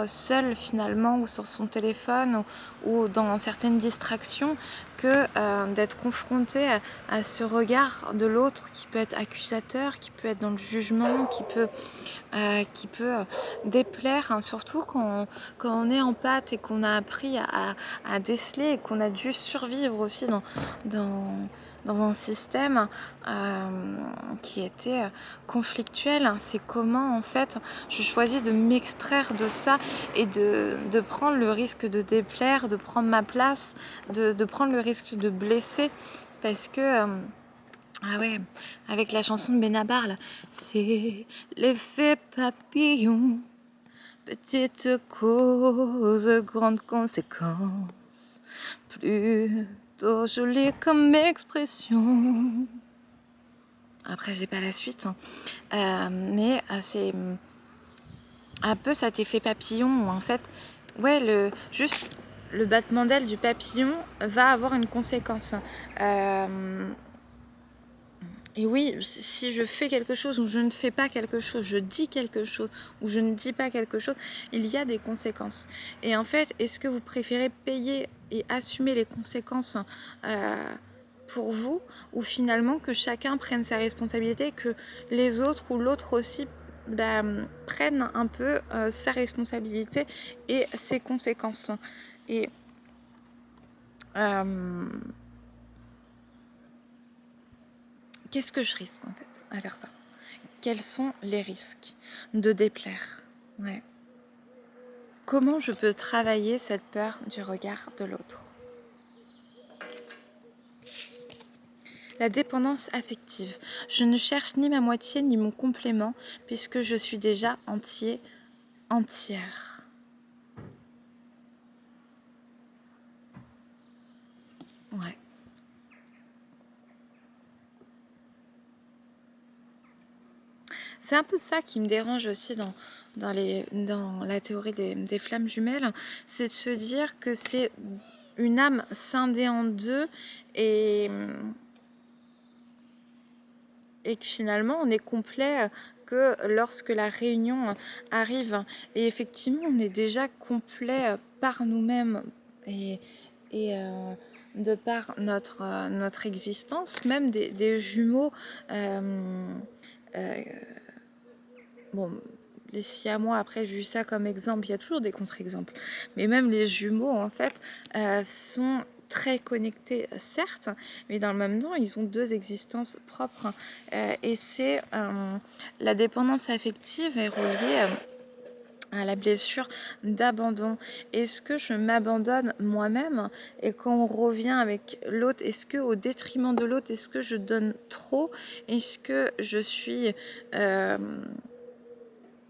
seul finalement, ou sur son téléphone, ou dans certaines distractions, que d'être confronté à ce regard de l'autre qui peut être accusateur, qui peut être dans le jugement, qui peut déplaire, hein, surtout quand on est en pâte et qu'on a appris à déceler, et qu'on a dû survivre aussi dans un système qui était conflictuel. C'est comment en fait je choisis de m'extraire de ça et de prendre le risque de déplaire, de prendre ma place, de prendre le risque de blesser, parce que Ah ouais, avec la chanson de Benabar, là. C'est l'effet papillon, petite cause, grande conséquence, plutôt jolie comme expression. Après, j'ai pas la suite, hein. Mais c'est un peu cet effet papillon où en fait, ouais, juste le battement d'aile du papillon va avoir une conséquence. Et oui, si je fais quelque chose ou je ne fais pas quelque chose, je dis quelque chose ou je ne dis pas quelque chose, il y a des conséquences. Et en fait, est-ce que vous préférez payer et assumer les conséquences pour vous, ou finalement que chacun prenne sa responsabilité, que les autres ou l'autre aussi prennent un peu sa responsabilité et ses conséquences. Et qu'est-ce que je risque en fait à faire ça? Quels sont les risques de déplaire? Ouais. Comment je peux travailler cette peur du regard de l'autre? La dépendance affective. Je ne cherche ni ma moitié ni mon complément puisque je suis déjà entier, entière. Ouais. C'est un peu ça qui me dérange aussi dans la théorie des flammes jumelles, c'est de se dire que c'est une âme scindée en deux et que finalement on est complet que lorsque la réunion arrive. Et effectivement, on est déjà complet par nous-mêmes et de par notre existence, même des jumeaux. Bon, les siamois, après, j'ai eu ça comme exemple, il y a toujours des contre-exemples, mais même les jumeaux, en fait, sont très connectés, certes, mais dans le même temps, ils ont deux existences propres. Et c'est la dépendance affective est reliée à la blessure d'abandon. Est-ce que je m'abandonne moi-même? Et quand on revient avec l'autre, est-ce que au détriment de l'autre, est-ce que je donne trop? Est-ce que je suis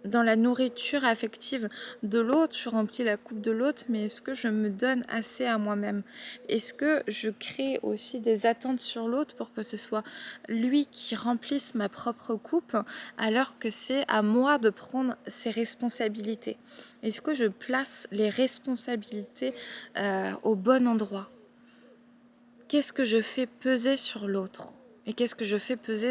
dans la nourriture affective de l'autre, je remplis la coupe de l'autre, mais est-ce que je me donne assez à moi-même? Est-ce que je crée aussi des attentes sur l'autre pour que ce soit lui qui remplisse ma propre coupe, alors que c'est à moi de prendre ses responsabilités? Est-ce que je place les responsabilités au bon endroit? Qu'est-ce que je fais peser sur l'autre? Et qu'est-ce que je fais peser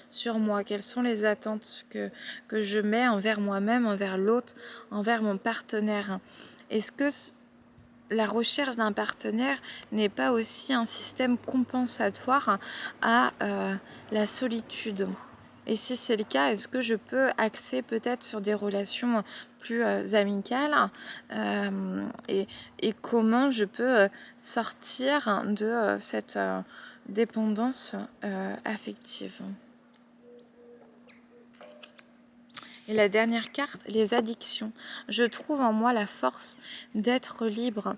sur moi? Quelles sont les attentes que je mets envers moi-même, envers l'autre, envers mon partenaire? Est-ce que la recherche d'un partenaire n'est pas aussi un système compensatoire à la solitude? Et si c'est le cas, est-ce que je peux axer peut-être sur des relations plus amicales et comment je peux sortir de cette dépendance affective? Et la dernière carte, les addictions. Je trouve en moi la force d'être libre.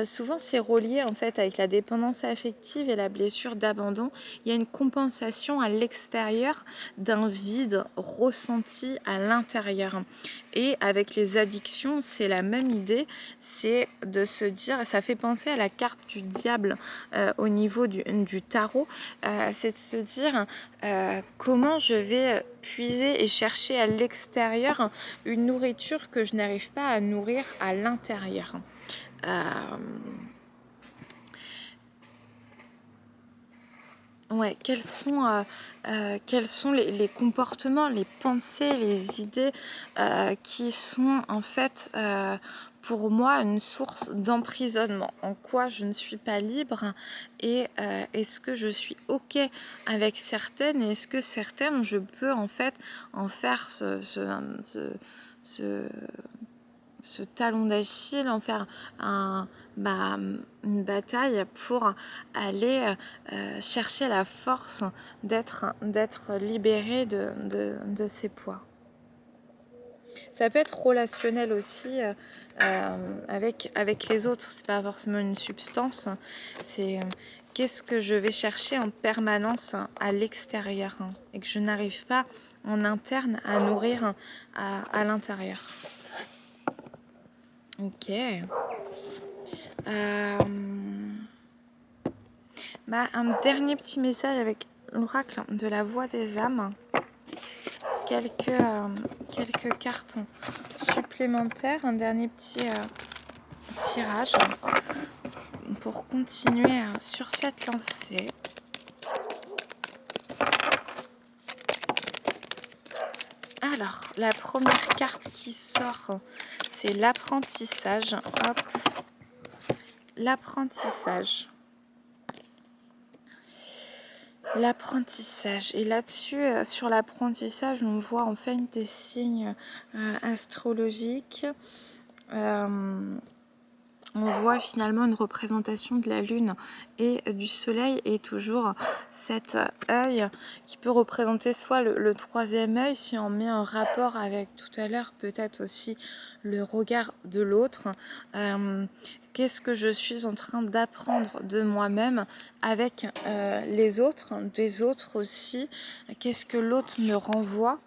Souvent, c'est relié en fait avec la dépendance affective et la blessure d'abandon. Il y a une compensation à l'extérieur d'un vide ressenti à l'intérieur. Et avec les addictions, c'est la même idée. C'est de se dire, ça fait penser à la carte du diable au niveau du tarot. C'est de se dire comment je vais puiser et chercher à l'extérieur une nourriture que je n'arrive pas à nourrir à l'intérieur. Ouais, quels sont les comportements, les pensées, les idées qui sont en fait pour moi une source d'emprisonnement? En quoi je ne suis pas libre? Et est-ce que je suis OK avec certaines? Et est-ce que certaines, je peux en fait en faire ce talon d'Achille, en faire une bataille pour aller chercher la force d'être libéré de ses poids. Ça peut être relationnel aussi avec les autres, c'est pas forcément une substance, c'est qu'est-ce que je vais chercher en permanence à l'extérieur et que je n'arrive pas en interne à nourrir à l'intérieur. Ok. Un dernier petit message avec l'oracle de la voix des âmes. Quelques cartes supplémentaires. Un dernier petit tirage pour continuer sur cette lancée. Alors, la première carte qui sort, c'est l'apprentissage. Hop, l'apprentissage. L'apprentissage. Et là-dessus, sur l'apprentissage, on voit en fait des signes astrologiques. On voit finalement une représentation de la lune et du soleil et toujours cet œil qui peut représenter soit le troisième œil si on met un rapport avec tout à l'heure, peut-être aussi le regard de l'autre. Qu'est-ce que je suis en train d'apprendre de moi-même avec les autres, des autres aussi. Qu'est-ce que l'autre me renvoie?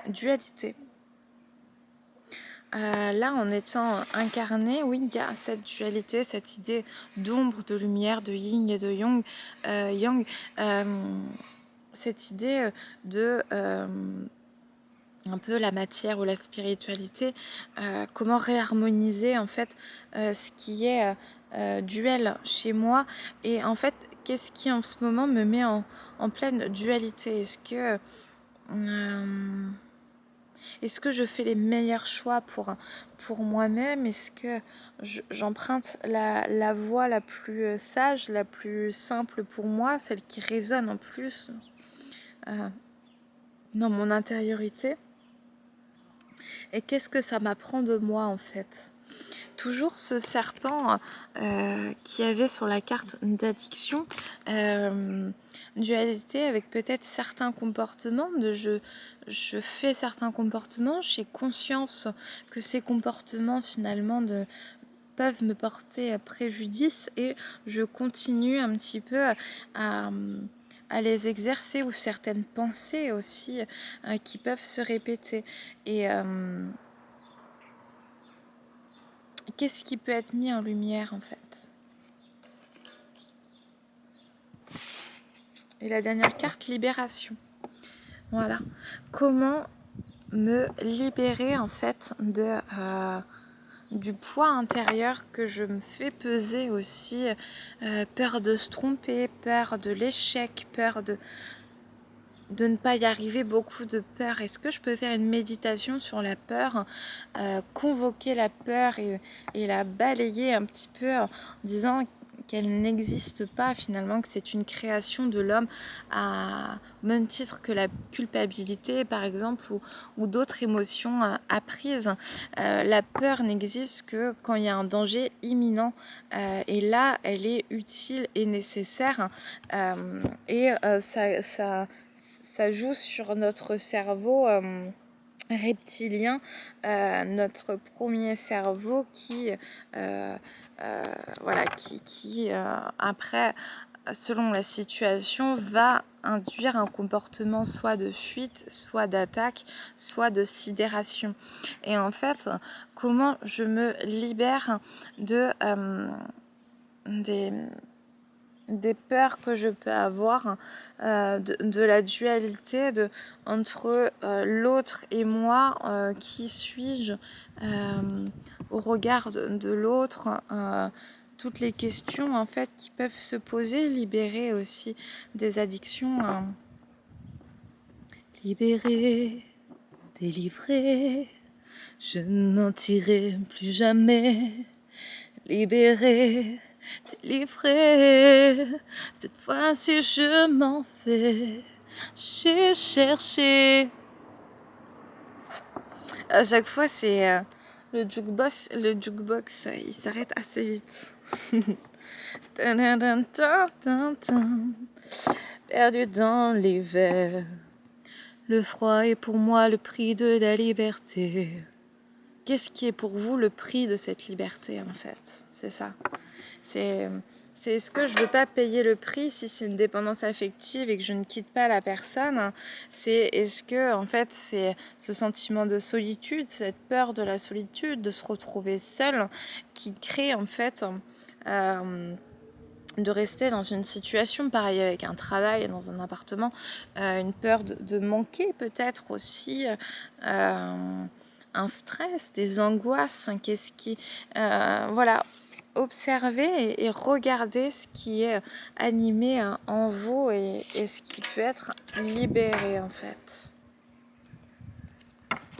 Dualité. Là, en étant incarné, oui, il y a cette dualité, cette idée d'ombre, de lumière, de yin et de yang, cette idée de un peu la matière ou la spiritualité, comment réharmoniser en fait ce qui est duel chez moi et en fait qu'est-ce qui en ce moment me met en pleine dualité. Est-ce que je fais les meilleurs choix pour moi-même? Est-ce que j'emprunte la voie la plus sage, la plus simple pour moi, celle qui résonne en plus dans mon intériorité? Et qu'est-ce que ça m'apprend de moi en fait? Toujours ce serpent qui avait sur la carte d'addiction, dualité avec peut-être certains comportements, je fais certains comportements, j'ai conscience que ces comportements finalement peuvent me porter préjudice et je continue un petit peu à les exercer ou certaines pensées aussi qui peuvent se répéter. Et qu'est-ce qui peut être mis en lumière en fait? Et la dernière carte, libération. Voilà. Comment me libérer en fait du poids intérieur que je me fais peser aussi, peur de se tromper, peur de l'échec, peur de ne pas y arriver, beaucoup de peur. Est-ce que je peux faire une méditation sur la peur, convoquer la peur et la balayer un petit peu en disant qu'elle n'existe pas finalement, que c'est une création de l'homme au même titre que la culpabilité par exemple ou d'autres émotions apprises. La peur n'existe que quand il y a un danger imminent et là elle est utile et nécessaire et ça joue sur notre cerveau reptilien, notre premier cerveau qui après, selon la situation, va induire un comportement soit de fuite, soit d'attaque, soit de sidération. Et en fait, comment je me libère des peurs que je peux avoir, de la dualité entre l'autre et moi, qui suis-je au regard de l'autre, toutes les questions en fait qui peuvent se poser, libérer aussi des addictions. Libérer, délivrer, je n'en tirerai plus jamais. Libérer, délivré, cette fois-ci je m'en vais. J'ai cherché. À chaque fois, c'est le jukebox, il s'arrête assez vite. Perdu dans l'hiver. Le froid est pour moi le prix de la liberté. Qu'est-ce qui est pour vous le prix de cette liberté en fait? C'est ça. C'est c'est est-ce que je veux pas payer le prix si c'est une dépendance affective et que je ne quitte pas la personne. C'est est-ce que en fait c'est ce sentiment de solitude, cette peur de la solitude, de se retrouver seul, qui crée en fait de rester dans une situation pareille avec un travail dans un appartement, une peur de manquer peut-être aussi, un stress, des angoisses, qu'est-ce qui voilà, observer et regarder ce qui est animé en vous et ce qui peut être libéré en fait.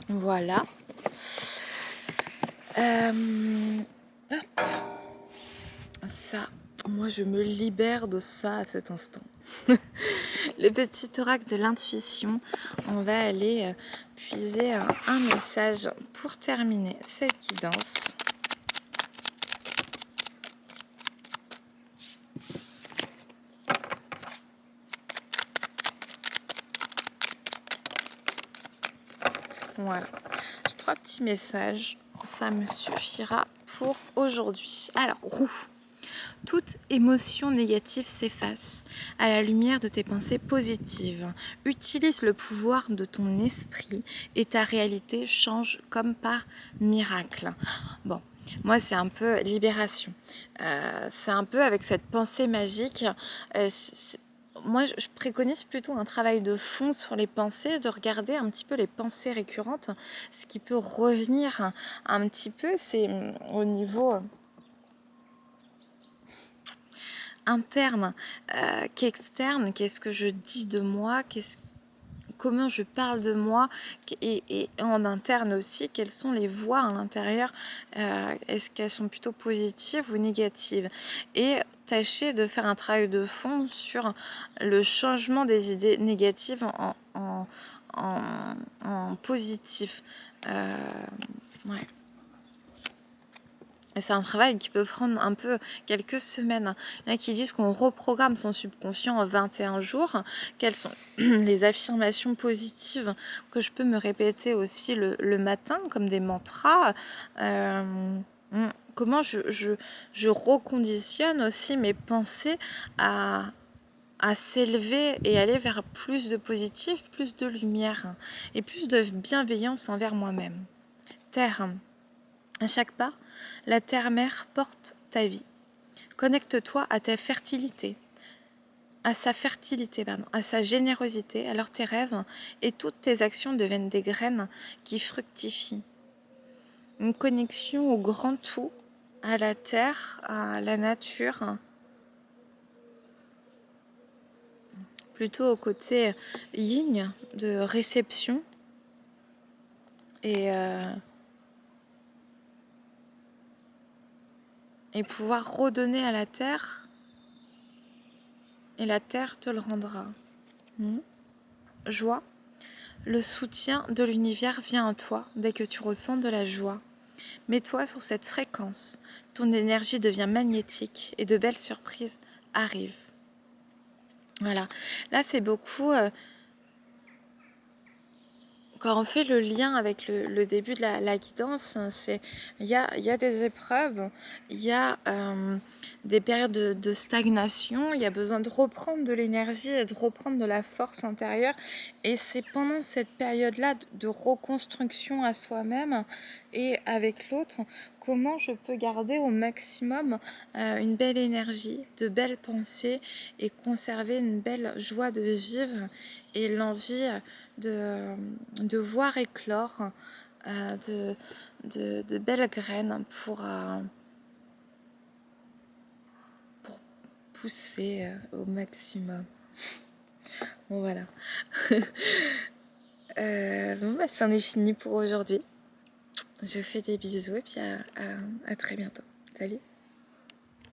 Voilà. Ça, moi je me libère de ça à cet instant. Le petit oracle de l'intuition, on va aller puiser un message pour terminer cette guidance. Voilà, j'ai 3 petits messages, ça me suffira pour aujourd'hui. Alors, roux. Toute émotion négative s'efface à la lumière de tes pensées positives. Utilise le pouvoir de ton esprit et ta réalité change comme par miracle. Bon, moi c'est un peu libération. C'est un peu avec cette pensée magique. Moi, je préconise plutôt un travail de fond sur les pensées, de regarder un petit peu les pensées récurrentes. Ce qui peut revenir un petit peu, c'est au niveau interne qu'externe, qu'est-ce que je dis de moi, comment je parle de moi, et en interne aussi, quelles sont les voix à l'intérieur, est-ce qu'elles sont plutôt positives ou négatives, et tâcher de faire un travail de fond sur le changement des idées négatives en positif. Ouais. Et c'est un travail qui peut prendre un peu quelques semaines. Il y en a qui disent qu'on reprogramme son subconscient en 21 jours. Quelles sont les affirmations positives que je peux me répéter aussi le matin, comme des mantras. Comment je reconditionne aussi mes pensées à s'élever et aller vers plus de positif, plus de lumière et plus de bienveillance envers moi-même. Terre. À chaque pas, la terre-mère porte ta vie. Connecte-toi à ta fertilité, à sa fertilité, à sa générosité. Alors tes rêves et toutes tes actions deviennent des graines qui fructifient. Une connexion au grand tout, à la terre, à la nature, plutôt au côté yin de réception et pouvoir redonner à la terre, et la terre te le rendra. Joie. Le soutien de l'univers vient à toi dès que tu ressens de la joie. Mets-toi sur cette fréquence. Ton énergie devient magnétique et de belles surprises arrivent. Voilà. Là, c'est beaucoup... quand on fait le lien avec le début de la guidance, il y a des épreuves, il y a des périodes de stagnation, il y a besoin de reprendre de l'énergie et de reprendre de la force intérieure. Et c'est pendant cette période-là de reconstruction à soi-même et avec l'autre, comment je peux garder au maximum une belle énergie, de belles pensées et conserver une belle joie de vivre et l'envie de voir éclore de belles graines pour pousser au maximum. Bon, voilà. C'en est fini pour aujourd'hui. Je fais des bisous et puis à très bientôt. Salut!